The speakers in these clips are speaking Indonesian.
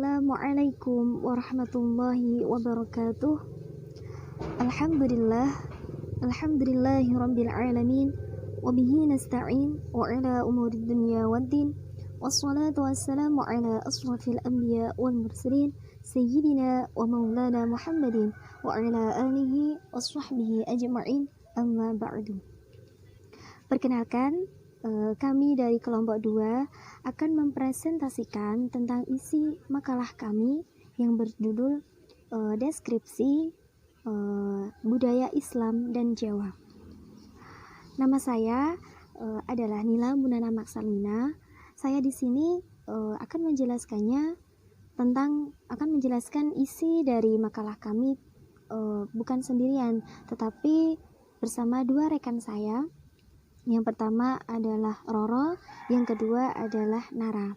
Assalamualaikum warahmatullahi wabarakatuh. Alhamdulillah, alhamdulillahi rabbil alamin, wabihi nasta'in wa ala umuri dunya waddin, wassalatu wassalamu ala asrafil anbiya wal mursalin, sayyidina wa maulana Muhammadin wa ala alihi wa sahbihi ajma'in, amma ba'du. Perkenalkan, kami dari kelompok 2 akan mempresentasikan tentang isi makalah kami yang berjudul deskripsi budaya Islam dan Jawa. Nama saya adalah Nila Munana Maksalina. Saya di sini akan menjelaskan isi dari makalah kami bukan sendirian, tetapi bersama 2 rekan saya. Yang pertama adalah Roro, yang kedua adalah Nara.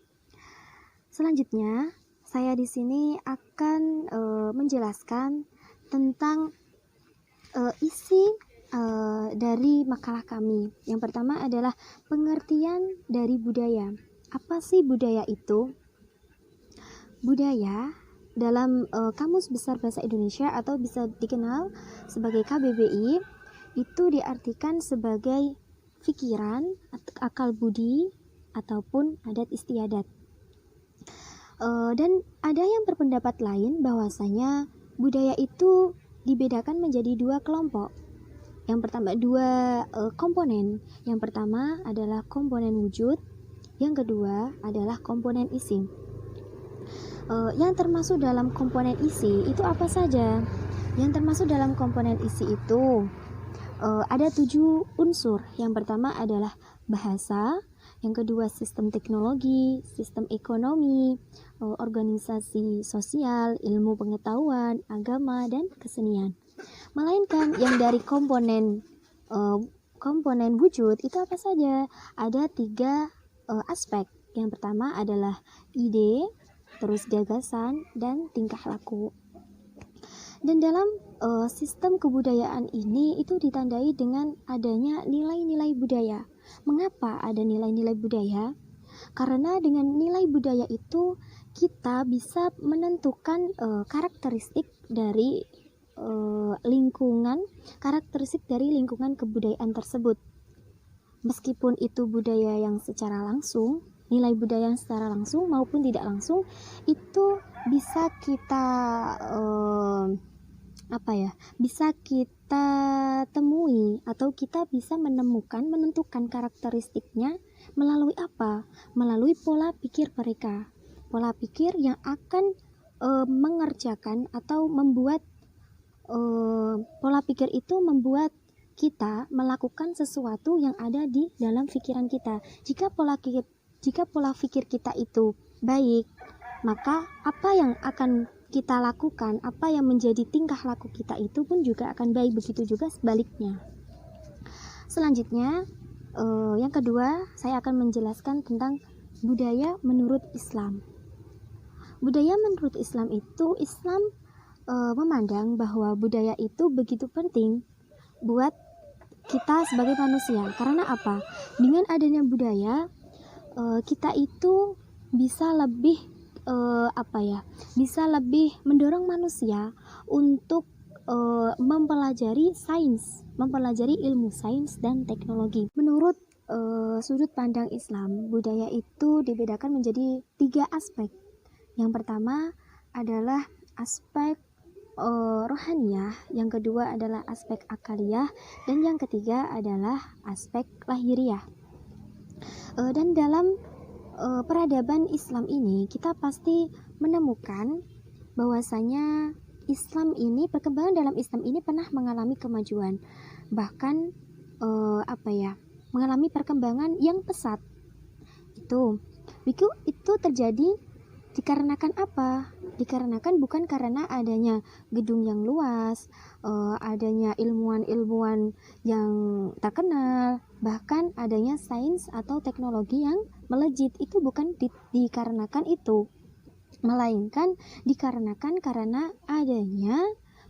Selanjutnya, saya di sini akan menjelaskan tentang isi dari makalah kami. Yang pertama adalah pengertian dari budaya. Apa sih budaya itu? Budaya dalam Kamus Besar Bahasa Indonesia atau bisa dikenal sebagai KBBI itu diartikan sebagai pikiran, akal budi, ataupun adat istiadat. Dan ada yang berpendapat lain bahwasanya budaya itu dibedakan menjadi 2 kelompok. Yang pertama 2 komponen. Yang pertama adalah komponen wujud, yang kedua adalah komponen isi. Yang termasuk dalam komponen isi itu apa saja? Yang termasuk dalam komponen isi itu ada 7 unsur. Yang pertama adalah bahasa, yang kedua sistem teknologi, sistem ekonomi, organisasi sosial, ilmu pengetahuan, agama, dan kesenian. Melainkan yang dari komponen wujud itu apa saja? Ada 3 aspek. Yang pertama adalah ide, terus gagasan, dan tingkah laku. Dan dalam sistem kebudayaan ini itu ditandai dengan adanya nilai-nilai budaya. Mengapa ada nilai-nilai budaya? Karena dengan nilai budaya itu kita bisa menentukan karakteristik dari lingkungan kebudayaan tersebut. Meskipun itu budaya yang secara langsung, nilai budaya yang secara langsung maupun tidak langsung itu bisa kita bisa kita temui atau kita bisa menentukan karakteristiknya melalui apa? Melalui pola pikir mereka. Pola pikir yang akan mengerjakan atau membuat pola pikir itu membuat kita melakukan sesuatu yang ada di dalam pikiran kita. Jika pola pikir kita itu baik, maka apa yang akan kita lakukan, apa yang menjadi tingkah laku kita itu pun juga akan baik. Begitu juga sebaliknya. Selanjutnya, yang kedua, saya akan menjelaskan tentang budaya menurut Islam. Budaya menurut Islam itu, Islam memandang bahwa budaya itu begitu penting buat kita sebagai manusia. Karena apa? Dengan adanya budaya, kita itu bisa lebih mendorong manusia untuk mempelajari ilmu sains dan teknologi. Menurut sudut pandang Islam, budaya itu dibedakan menjadi 3 aspek. Yang pertama adalah aspek rohaniyah, yang kedua adalah aspek akaliyah, dan yang ketiga adalah aspek lahiriah. Dan dalam peradaban Islam ini kita pasti menemukan bahwasanya perkembangan dalam Islam ini pernah mengalami kemajuan, bahkan mengalami perkembangan yang pesat. Itu terjadi dikarenakan apa? Dikarenakan bukan karena adanya gedung yang luas, adanya ilmuwan-ilmuwan yang terkenal, bahkan adanya sains atau teknologi yang melejit. Itu bukan dikarenakan itu, melainkan dikarenakan karena adanya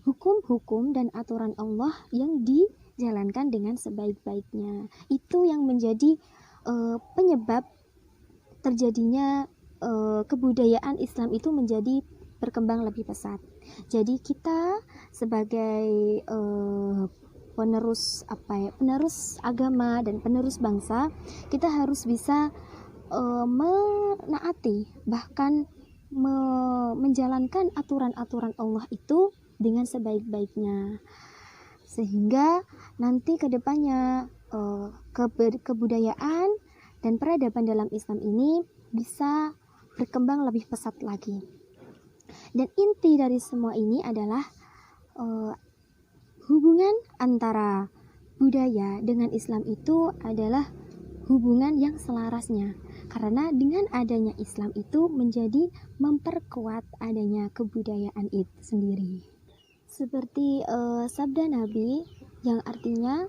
hukum-hukum dan aturan Allah yang dijalankan dengan sebaik-baiknya. Itu yang menjadi penyebab terjadinya kebudayaan Islam itu menjadi berkembang lebih pesat. Jadi kita sebagai penerus agama dan penerus bangsa, kita harus bisa menaati, bahkan menjalankan aturan-aturan Allah itu dengan sebaik-baiknya, sehingga nanti kedepannya kebudayaan dan peradaban dalam Islam ini bisa berkembang lebih pesat lagi. Dan inti dari semua ini adalah hubungan antara budaya dengan Islam itu adalah hubungan yang selarasnya, karena dengan adanya Islam itu menjadi memperkuat adanya kebudayaan itu sendiri. Seperti sabda Nabi yang artinya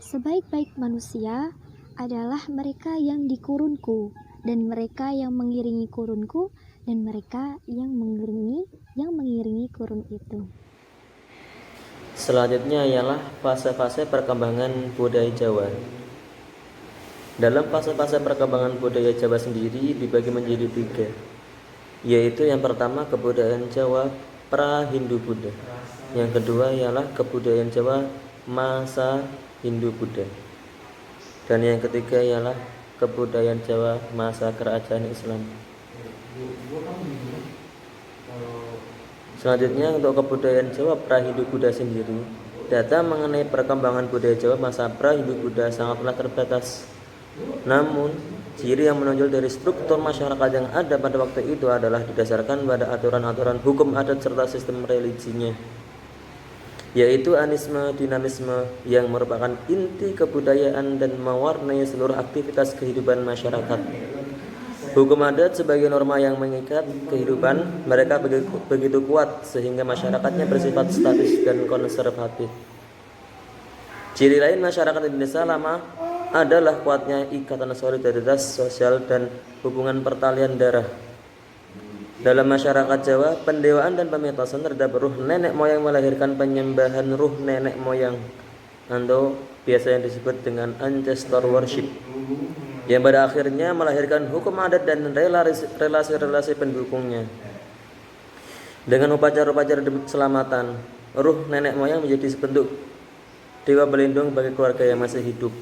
sebaik-baik manusia adalah mereka yang di kurunku, dan mereka yang mengiringi kurunku, dan mereka yang mengiringi kurun itu. Selanjutnya ialah fase-fase perkembangan budaya Jawa. Dalam fase-fase perkembangan budaya Jawa sendiri dibagi menjadi 3, yaitu yang pertama kebudayaan Jawa pra-Hindu-Buddha, yang kedua ialah kebudayaan Jawa masa Hindu-Buddha, dan yang ketiga ialah kebudayaan Jawa masa kerajaan Islam. Selanjutnya untuk kebudayaan Jawa pra-Hindu-Buddha sendiri, data mengenai perkembangan budaya Jawa masa pra-Hindu-Buddha sangatlah terbatas. Namun, ciri yang menonjol dari struktur masyarakat yang ada pada waktu itu adalah didasarkan pada aturan-aturan hukum adat serta sistem religinya, yaitu anisme dinamisme yang merupakan inti kebudayaan dan mewarnai seluruh aktivitas kehidupan masyarakat. Hukum adat sebagai norma yang mengikat kehidupan mereka begitu kuat sehingga masyarakatnya bersifat statis dan konservatif. Ciri lain masyarakat Indonesia lama adalah kuatnya ikatan solidaritas sosial dan hubungan pertalian darah. Dalam masyarakat Jawa, pendewaan dan pemitosan terhadap ruh nenek moyang melahirkan penyembahan ruh nenek moyang atau biasa yang disebut dengan ancestor worship, yang pada akhirnya melahirkan hukum adat dan relasi-relasi pendukungnya. Dengan upacara-upacara keselamatan, ruh nenek moyang menjadi bentuk dewa pelindung bagi keluarga yang masih hidup.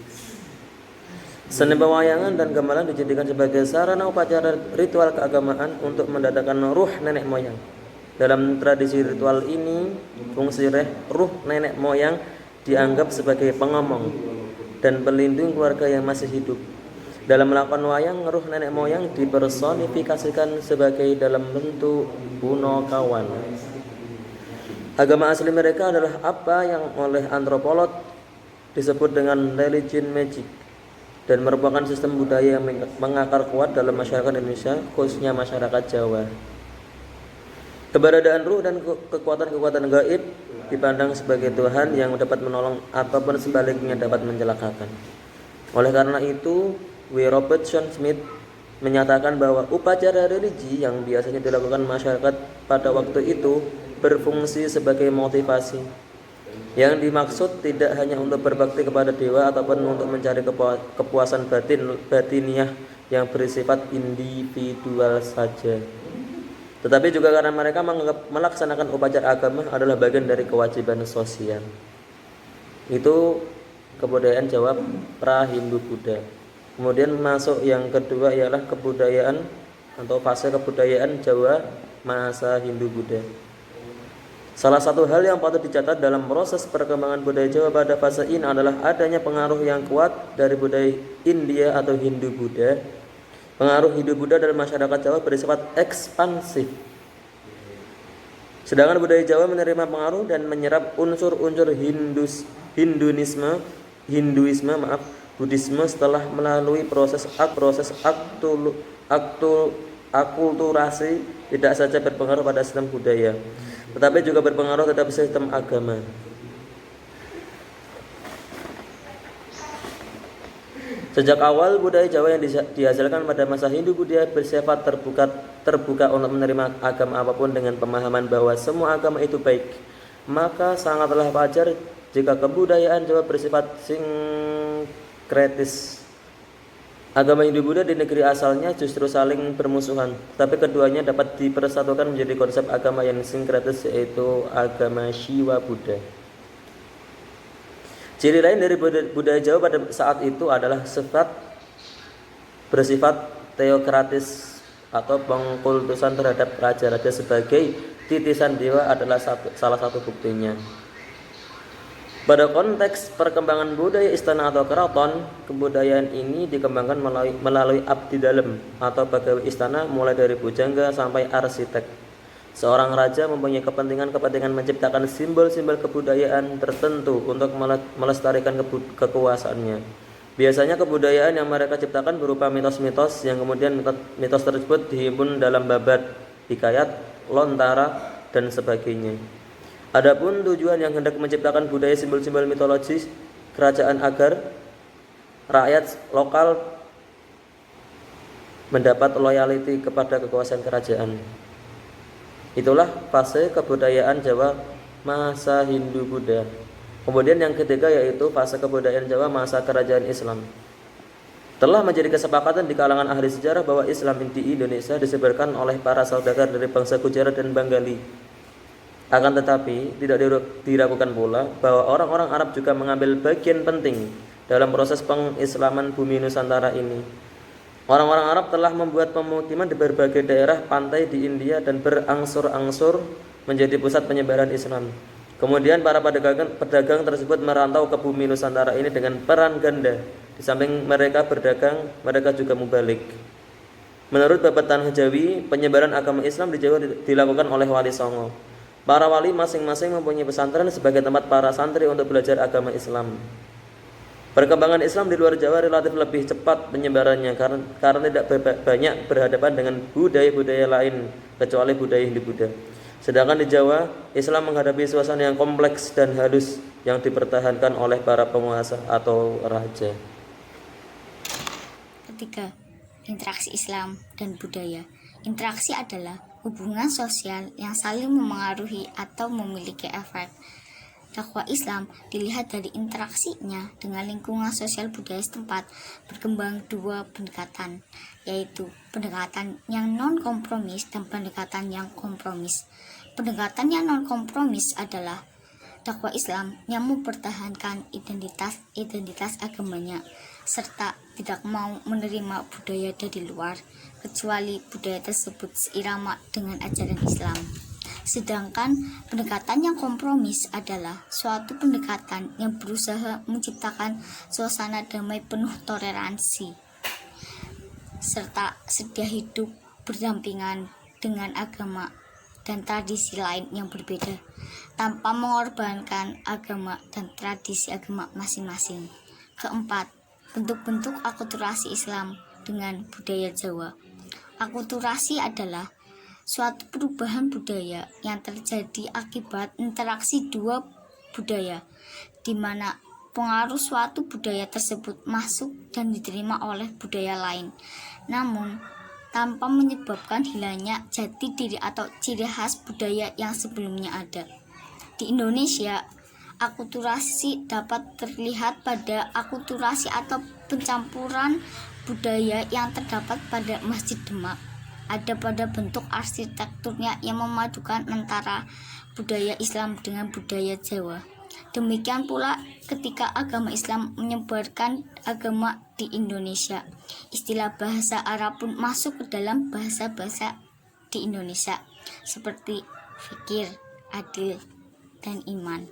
Seni pewayangan dan gamelan dijadikan sebagai sarana upacara ritual keagamaan untuk mendatangkan ruh nenek moyang. Dalam tradisi ritual ini, fungsi ruh nenek moyang dianggap sebagai pengomong dan pelindung keluarga yang masih hidup. Dalam melakukan wayang, ruh nenek moyang dipersonifikasikan sebagai dalam bentuk punokawan. Agama asli mereka adalah apa yang oleh antropolog disebut dengan religion magic, dan merupakan sistem budaya yang mengakar kuat dalam masyarakat Indonesia, khususnya masyarakat Jawa. Keberadaan ruh dan kekuatan-kekuatan gaib dipandang sebagai Tuhan yang dapat menolong ataupun sebaliknya dapat mencelakakan. Oleh karena itu, W. Robertson Smith menyatakan bahwa upacara religi yang biasanya dilakukan masyarakat pada waktu itu berfungsi sebagai motivasi. Yang dimaksud tidak hanya untuk berbakti kepada dewa ataupun untuk mencari kepuasan batiniah yang bersifat individual saja, tetapi juga karena mereka menganggap melaksanakan upacara agama adalah bagian dari kewajiban sosial. Itu kebudayaan Jawa pra-Hindu-Buddha. Kemudian masuk yang kedua ialah kebudayaan atau fase kebudayaan Jawa masa Hindu-Buddha. Salah satu hal yang patut dicatat dalam proses perkembangan budaya Jawa pada fase ini adalah adanya pengaruh yang kuat dari budaya India atau Hindu-Buddha. Pengaruh Hindu-Buddha dalam masyarakat Jawa bersifat ekspansif, sedangkan budaya Jawa menerima pengaruh dan menyerap unsur-unsur Hinduisme, Buddhisme setelah melalui proses akulturasi, tidak saja berpengaruh pada sistem budaya, tetapi juga berpengaruh terhadap sistem agama. Sejak awal budaya Jawa yang dihasilkan pada masa Hindu-Buddha bersifat terbuka untuk menerima agama apapun dengan pemahaman bahwa semua agama itu baik. Maka sangatlah wajar jika kebudayaan Jawa bersifat sinkretis Agama Hindu-Buddha di negeri asalnya justru saling bermusuhan, tapi keduanya dapat dipersatukan menjadi konsep agama yang sinkretis, yaitu agama Shiva Buddha. Ciri lain dari budaya Jawa pada saat itu adalah bersifat teokratis atau pengkultusan terhadap raja-raja sebagai titisan dewa adalah salah satu buktinya. Pada konteks perkembangan budaya istana atau keraton, kebudayaan ini dikembangkan melalui abdi dalam atau pegawai istana, mulai dari pujangga sampai arsitek. Seorang raja mempunyai kepentingan menciptakan simbol-simbol kebudayaan tertentu untuk melestarikan kekuasaannya. Biasanya kebudayaan yang mereka ciptakan berupa mitos-mitos yang kemudian mitos tersebut dihimpun dalam babad, hikayat, lontara, dan sebagainya. Adapun tujuan yang hendak menciptakan budaya simbol-simbol mitologis kerajaan agar rakyat lokal mendapat loyalty kepada kekuasaan kerajaan. Itulah fase kebudayaan Jawa masa Hindu-Buddha. Kemudian yang ketiga yaitu fase kebudayaan Jawa masa kerajaan Islam. Telah menjadi kesepakatan di kalangan ahli sejarah bahwa Islam di Indonesia disebarkan oleh para saudagar dari bangsa Gujarat dan Bengali. Akan tetapi tidak diragukan pula bahwa orang-orang Arab juga mengambil bagian penting dalam proses pengislaman bumi Nusantara ini. Orang-orang Arab telah membuat pemukiman di berbagai daerah pantai di India dan berangsur-angsur menjadi pusat penyebaran Islam. Kemudian para pedagang tersebut merantau ke bumi Nusantara ini dengan peran ganda. Di samping mereka berdagang, mereka juga mubalik. Menurut Babat Tanah Jawi, penyebaran agama Islam di Jawa dilakukan oleh Wali Songo. Para wali masing-masing mempunyai pesantren sebagai tempat para santri untuk belajar agama Islam. Perkembangan Islam di luar Jawa relatif lebih cepat penyebarannya karena tidak banyak berhadapan dengan budaya-budaya lain kecuali budaya Hindu-Buddha. Sedangkan di Jawa, Islam menghadapi suasana yang kompleks dan halus yang dipertahankan oleh para penguasa atau raja. Ketiga, interaksi Islam dan budaya. Interaksi adalah hubungan sosial yang saling memengaruhi atau memiliki efek. Dakwah Islam dilihat dari interaksinya dengan lingkungan sosial budaya setempat. Berkembang dua pendekatan, yaitu pendekatan yang non-kompromis dan pendekatan yang kompromis. Pendekatan yang non-kompromis adalah dakwah Islam yang mempertahankan identitas agamanya serta tidak mau menerima budaya dari luar kecuali budaya tersebut seirama dengan ajaran Islam. Sedangkan pendekatan yang kompromis adalah suatu pendekatan yang berusaha menciptakan suasana damai penuh toleransi serta sedia hidup berdampingan dengan agama dan tradisi lain yang berbeda tanpa mengorbankan agama dan tradisi agama masing-masing. Keempat, bentuk-bentuk akulturasi Islam dengan budaya Jawa. Akulturasi adalah suatu perubahan budaya yang terjadi akibat interaksi dua budaya, di mana pengaruh suatu budaya tersebut masuk dan diterima oleh budaya lain, namun tanpa menyebabkan hilangnya jati diri atau ciri khas budaya yang sebelumnya ada. Di Indonesia, akulturasi dapat terlihat pada akulturasi atau pencampuran budaya yang terdapat pada Masjid Demak. Ada pada bentuk arsitekturnya yang memadukan antara budaya Islam dengan budaya Jawa. Demikian pula ketika agama Islam menyebarkan agama di Indonesia, istilah bahasa Arab pun masuk ke dalam bahasa-bahasa di Indonesia seperti fikir, adil, dan iman.